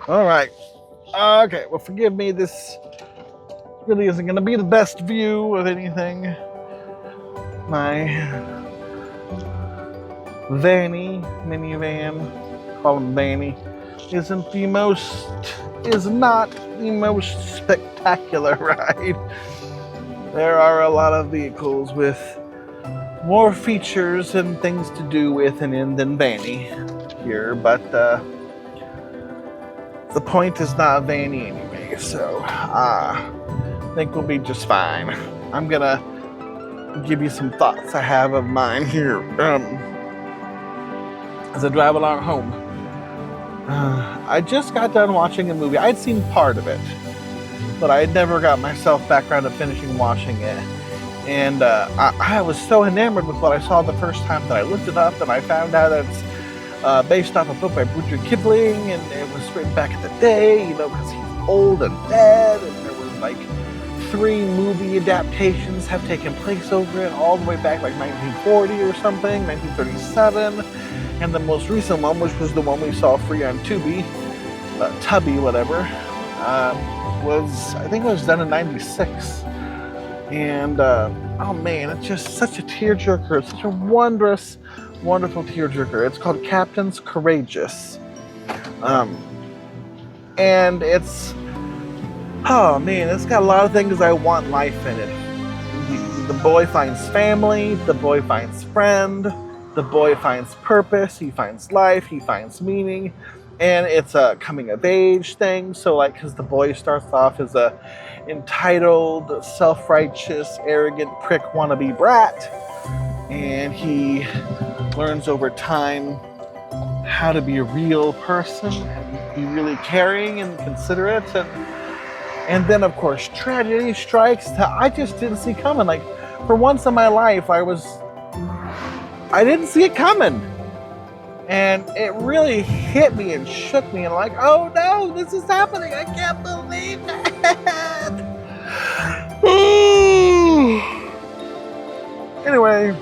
All right. Okay, well, forgive me. This really isn't going to be the best view of anything. My Vanny minivan, call him Vanny, is not the most spectacular ride. There are a lot of vehicles with more features and things to do with and in than Vanny here, but the point is not Vanny anyway, so I think we'll be just fine. I'm gonna give you some thoughts I have of mine here as I drive along home. I just got done watching a movie. I'd seen part of it, but I had never got myself back around to finishing watching it. And I was so enamored with what I saw the first time that I looked it up and I found out that it's based off a book by Rudyard Kipling, and it was written back in the day, because he's old and dead, and there was like 3 movie adaptations have taken place over it, all the way back like 1940 or something, 1937, and the most recent one, which was the one we saw free on Tubi, whatever, I think it was done in 96. And oh man, it's just such a tearjerker. It's such a wondrous, wonderful tearjerker. It's called Captain's Courageous. And it's, oh man, it's got a lot of things I want life in it. The boy finds family, the boy finds friend, the boy finds purpose, he finds life, he finds meaning. And it's a coming of age thing. So like, because the boy starts off as a entitled, self-righteous, arrogant prick wannabe brat, and he learns over time how to be a real person and be really caring and considerate, and then of course tragedy strikes that I just didn't see coming. Like, for once in my life I didn't see it coming, and it really hit me and shook me, and like, oh no, this is happening, I can't believe it. Anyway,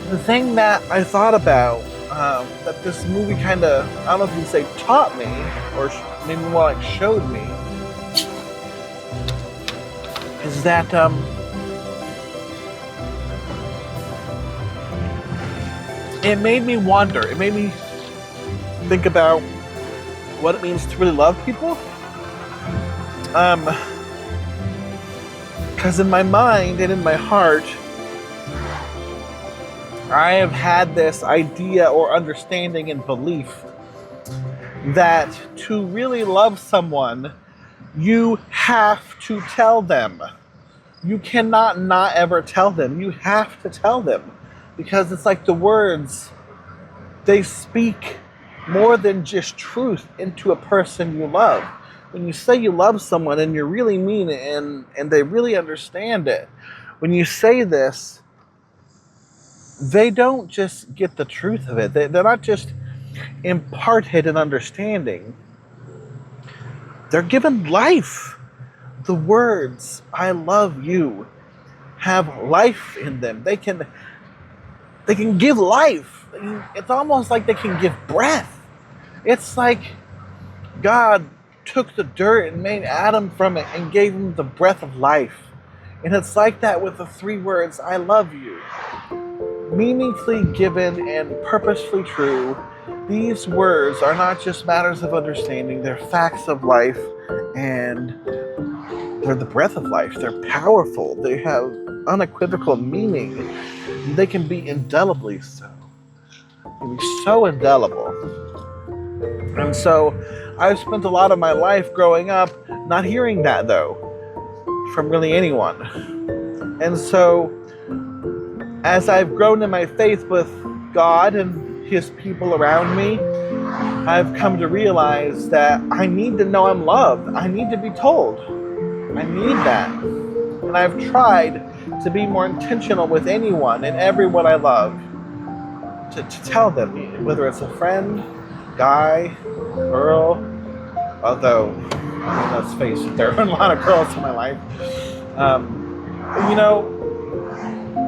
the thing that I thought about, that this movie kind of, I don't know if you can say taught me, or maybe more like showed me, is that it made me wonder. It made me think about what it means to really love people. Because in my mind and in my heart, I have had this idea or understanding and belief that to really love someone, you have to tell them. You cannot not ever tell them. You have to tell them. Because it's like the words, they speak more than just truth into a person you love. When you say you love someone and you really mean it, and they really understand it, when you say this, they don't just get the truth of it. They're not just imparted in understanding. They're given life. The words, I love you, have life in them. They can give life. It's almost like they can give breath. It's like God took the dirt and made Adam from it and gave him the breath of life. And it's like that with the 3 words, I love you. Meaningfully given and purposefully true, these words are not just matters of understanding, they're facts of life, and they're the breath of life. They're powerful. They have unequivocal meaning. They can be indelibly so. They can be so indelible. And so I've spent a lot of my life growing up not hearing that, though, from really anyone. And so as I've grown in my faith with God and His people around me, I've come to realize that I need to know I'm loved. I need to be told. I need that. And I've tried to be more intentional with anyone and everyone I love, to tell them, whether it's a friend, guy, girl, although, let's face it, there are a lot of girls in my life.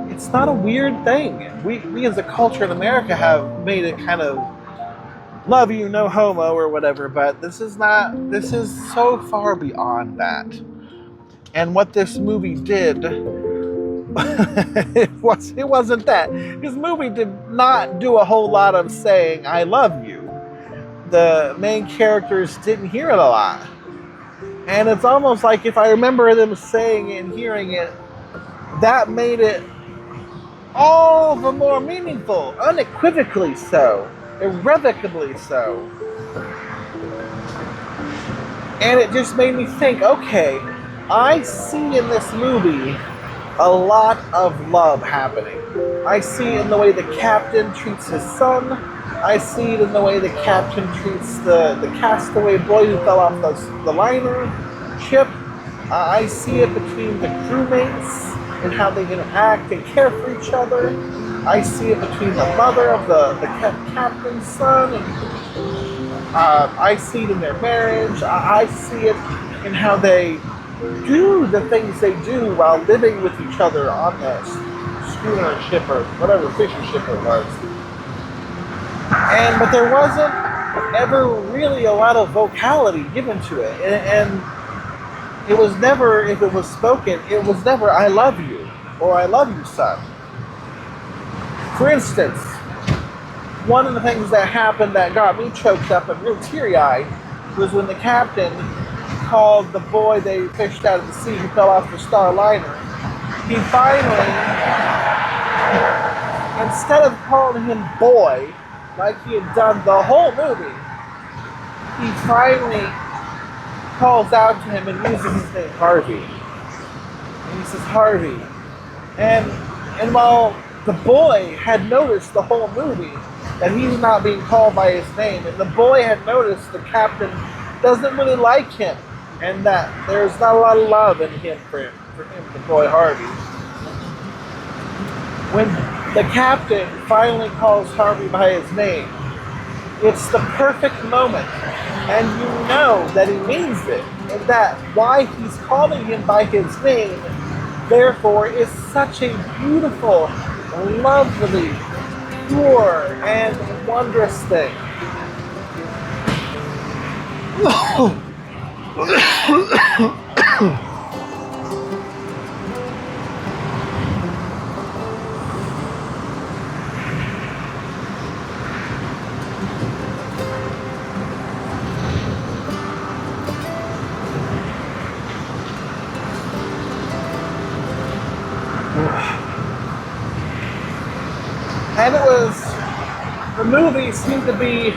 It's not a weird thing. We as a culture in America have made it kind of love you, no homo or whatever, but this is so far beyond that. And what this movie did, it wasn't that. This movie did not do a whole lot of saying, I love you. The main characters didn't hear it a lot. And it's almost like if I remember them saying it and hearing it, that made it all the more meaningful, unequivocally so, irrevocably so. And it just made me think, okay, I see in this movie a lot of love happening. I see it in the way the captain treats his son. I see it in the way the captain treats the castaway boy who fell off the liner ship. I see it between the crewmates and how they interact and care for each other. I see it between the mother of the captain's son, and I see it in their marriage. I see it in how they do the things they do while living with each other on the schooner ship or whatever fisher ship it was. But there wasn't ever really a lot of vocality given to it, and it was never, if it was spoken, it was never, I love you, or I love you, son. For instance, one of the things that happened that got me choked up and real teary-eyed was when the captain called the boy they fished out of the sea who fell off the Star Liner. He finally, instead of calling him boy, like he had done the whole movie, he finally calls out to him and uses his name, Harvey. And he says, Harvey. And while the boy had noticed the whole movie that he's not being called by his name, and the boy had noticed the captain doesn't really like him, and that there's not a lot of love in him for him, the boy Harvey. When the captain finally calls Harvey by his name, it's the perfect moment, and you know that he means it, and that why he's calling him by his name, therefore, is such a beautiful, lovely, pure, and wondrous thing. And the movie seemed to be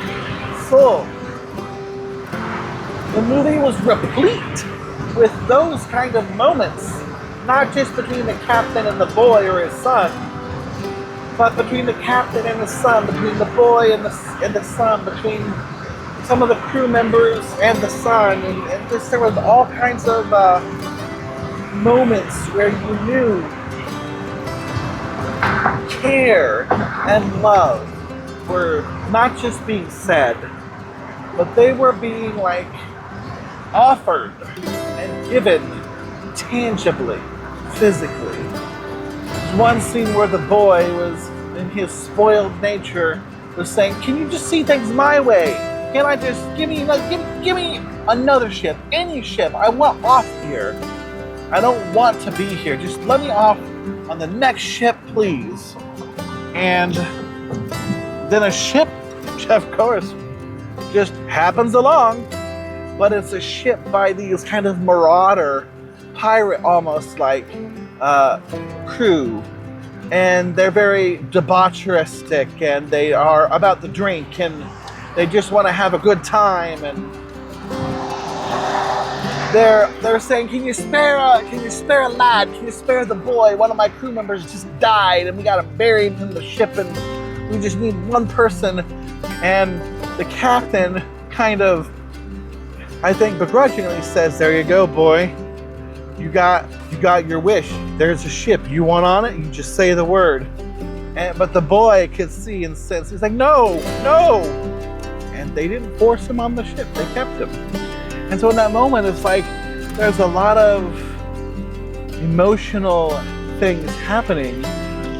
full. The movie was replete with those kind of moments, not just between the captain and the boy or his son, but between the captain and his son, between the boy and the son, between some of the crew members and the son, and just there was all kinds of moments where you knew care and love were not just being said, but they were being like offered and given tangibly, physically. There's one scene where the boy was, in his spoiled nature, was saying, "Can you just see things my way? Can I just give me another ship, any ship? I want off here. I don't want to be here. Just let me off on the next ship, please." And then a ship, of course, just happens along, but it's a ship by these kind of marauder, pirate almost like crew, and they're very debaucheristic, and they are about the drink, and they just want to have a good time, and they're saying, can you spare a lad? Can you spare the boy? One of my crew members just died, and we got him buried in the ship, and we just need one person. And the captain kind of, I think begrudgingly says, "There you go, boy. You got your wish. There's a ship. You want on it? You just say the word." But the boy could see and sense. He's like, "No." And they didn't force him on the ship. They kept him. And so in that moment, it's like there's a lot of emotional things happening,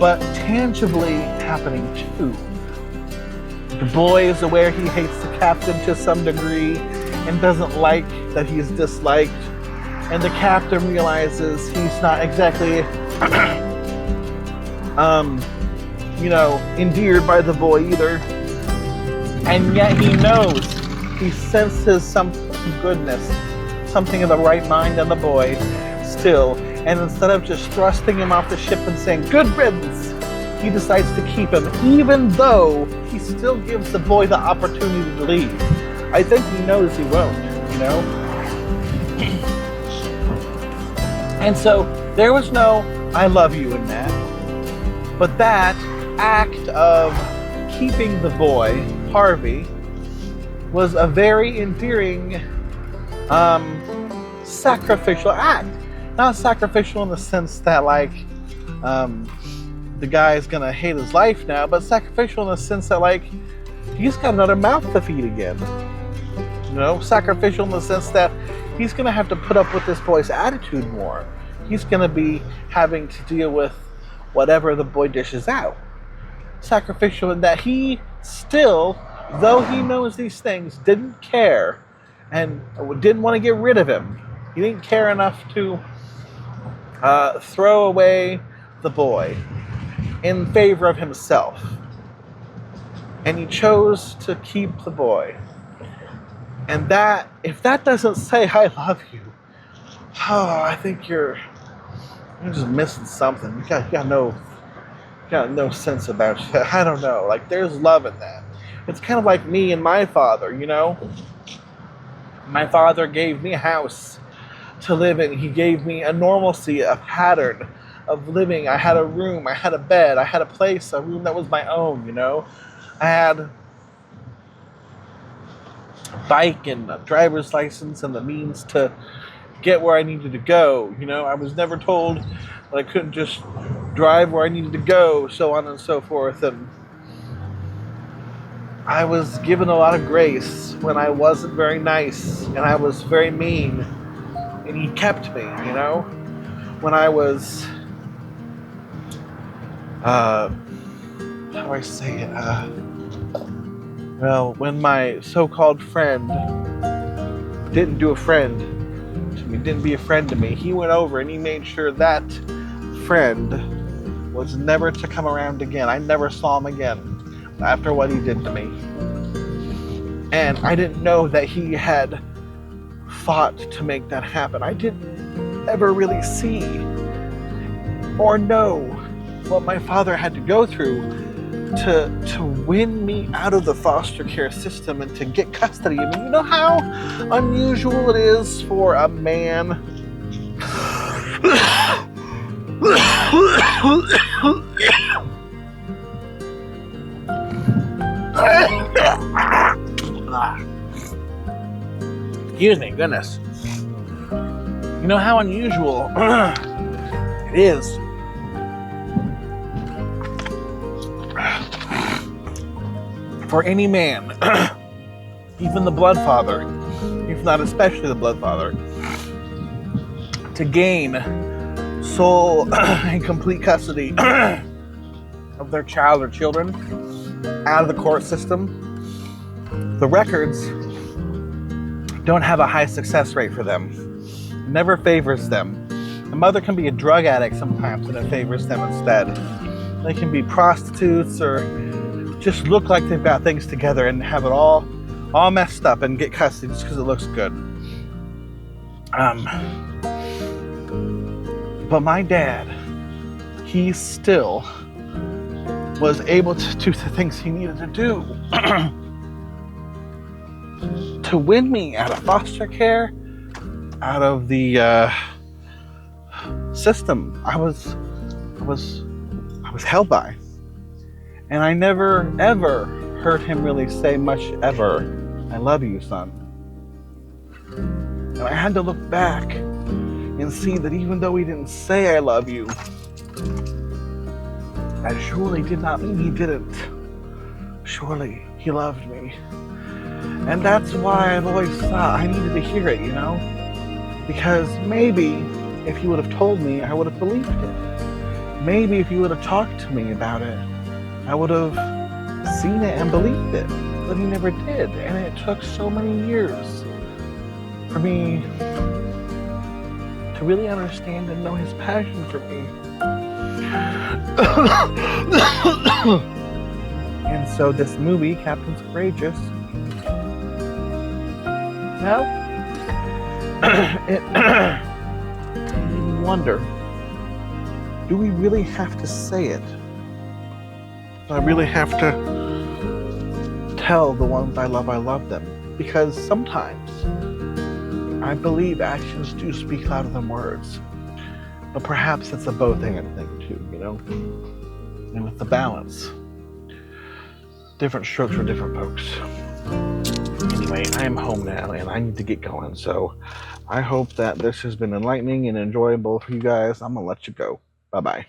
but tangibly happening too. The boy is aware he hates captain to some degree and doesn't like that he's disliked. And the captain realizes he's not exactly, endeared by the boy either. And yet he knows, he senses some goodness, something of the right mind in the boy still. And instead of just thrusting him off the ship and saying, good riddance, he decides to keep him, even though he still gives the boy the opportunity to leave. I think he knows he won't, And so there was no I love you in that. But that act of keeping the boy, Harvey, was a very endearing, sacrificial act. Not sacrificial in the sense that the guy's gonna hate his life now, but sacrificial in the sense that he's got another mouth to feed again. Sacrificial in the sense that he's gonna have to put up with this boy's attitude more. He's gonna be having to deal with whatever the boy dishes out. Sacrificial in that he still, though he knows these things, didn't care and didn't want to get rid of him. He didn't care enough to throw away the boy in favor of himself. And he chose to keep the boy. And that, if that doesn't say I love you, I think you're just missing something. You got no sense about it. I don't know. There's love in that. It's kind of like me and my father, My father gave me a house to live in. He gave me a normalcy, a pattern of living. I had a room, I had a bed, I had a place, a room that was my own, I had a bike and a driver's license and the means to get where I needed to go. I was never told that I couldn't just drive where I needed to go, so on and so forth. And I was given a lot of grace when I wasn't very nice and I was very mean. And he kept me, when I was, how do I say it? When my so-called friend didn't be a friend to me, he went over and he made sure that friend was never to come around again. I never saw him again after what he did to me. And I didn't know that he had fought to make that happen. I didn't ever really see or know what my father had to go through to win me out of the foster care system and to get custody of me. You know how unusual it is for a man excuse me, goodness. You know how unusual it is for any man, even the blood father, if not especially the blood father, to gain sole and complete custody of their child or children out of the court system. The records don't have a high success rate for them. It never favors them. The mother can be a drug addict sometimes and it favors them instead. They can be prostitutes or just look like they've got things together and have it all messed up and get custody just because it looks good. But my dad, he still was able to do the things he needed to do to win me out of foster care, out of the system I was held by. And I never, ever heard him really say much ever, I love you, son. And I had to look back and see that even though he didn't say I love you, that surely did not mean he didn't. Surely he loved me. And that's why I've always thought I needed to hear it, Because maybe if he would have told me, I would have believed it. Maybe if he would have talked to me about it, I would have seen it and believed it. but he never did. And it took so many years for me to really understand and know his passion for me. And so this movie, Captain's Courageous, well, it made me wonder, do we really have to say it? Do I really have to tell the ones I love them? Because sometimes I believe actions do speak louder than words. But perhaps it's a both and thing too, you know? And with the balance, different strokes for different folks. Anyway, I am home now and I need to get going. So I hope that this has been enlightening and enjoyable for you guys. I'm going to let you go. Bye-bye.